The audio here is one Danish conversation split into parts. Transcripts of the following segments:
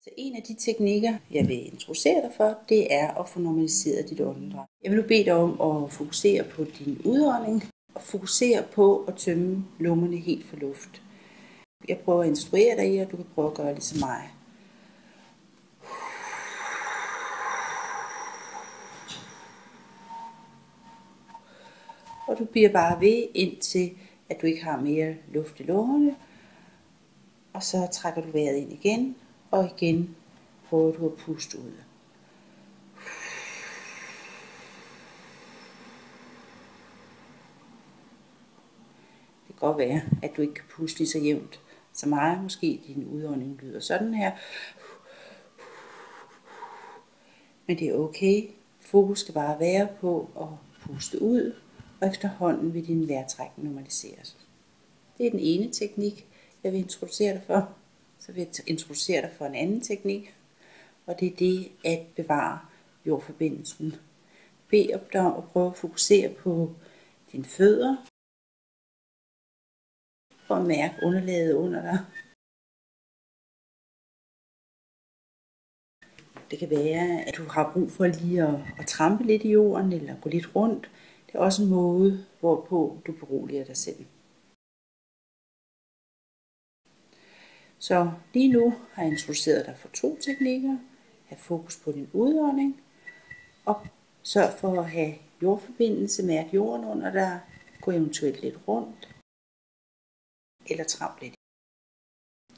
Så en af de teknikker, jeg vil introducere dig for, det er at få normaliseret dit åndedræt. Jeg vil nu bede dig om at fokusere på din udånding og fokusere på at tømme lungerne helt for luft. Jeg prøver at instruere dig i, og du kan prøve at gøre ligesom mig. Og du bliver bare ved, indtil at du ikke har mere luft i lungerne. Og så trækker du vejret ind igen, og igen prøver du at puste ud. Det kan godt være, at du ikke kan puste lige så jævnt som mig. Måske din udånding lyder sådan her. Men det er okay. Fokus skal bare være på at puste ud, og efterhånden vil din vejrtrækning normaliseres. Det er den ene teknik, jeg vil introducere dig for. Så vil jeg introducere dig for en anden teknik, og det er det at bevare jordforbindelsen. Bed dig om at prøve at fokusere på dine fødder. Prøv at mærke underlaget under dig. Det kan være, at du har brug for lige at trampe lidt i jorden, eller gå lidt rundt. Det er også en måde, hvorpå du beroliger dig selv. Så lige nu har jeg introduceret dig for 2 teknikker. Hav fokus på din udånding, og sørg for at have jordforbindelse, mærk jorden under dig, gå eventuelt lidt rundt, eller tramp lidt.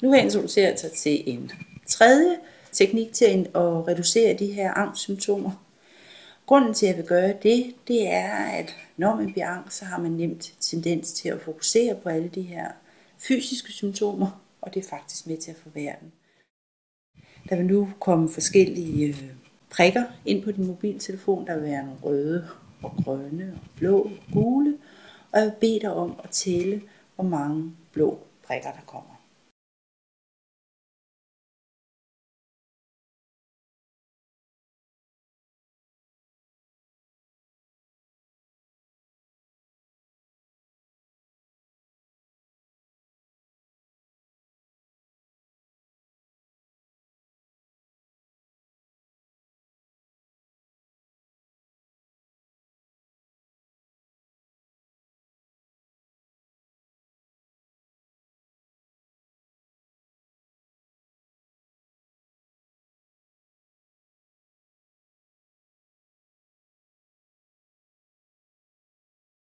Nu vil jeg introducere dig til en tredje teknik til at reducere de her angstsymptomer. Grunden til, at jeg vil gøre det er, at når man bliver angst, så har man nemt tendens til at fokusere på alle de her fysiske symptomer, og det er faktisk med til at forværre den. Der vil nu komme forskellige prikker ind på din mobiltelefon. Der vil være nogle røde og grønne og blå og gule, og jeg vil bede dig om at tælle, hvor mange blå prikker der kommer.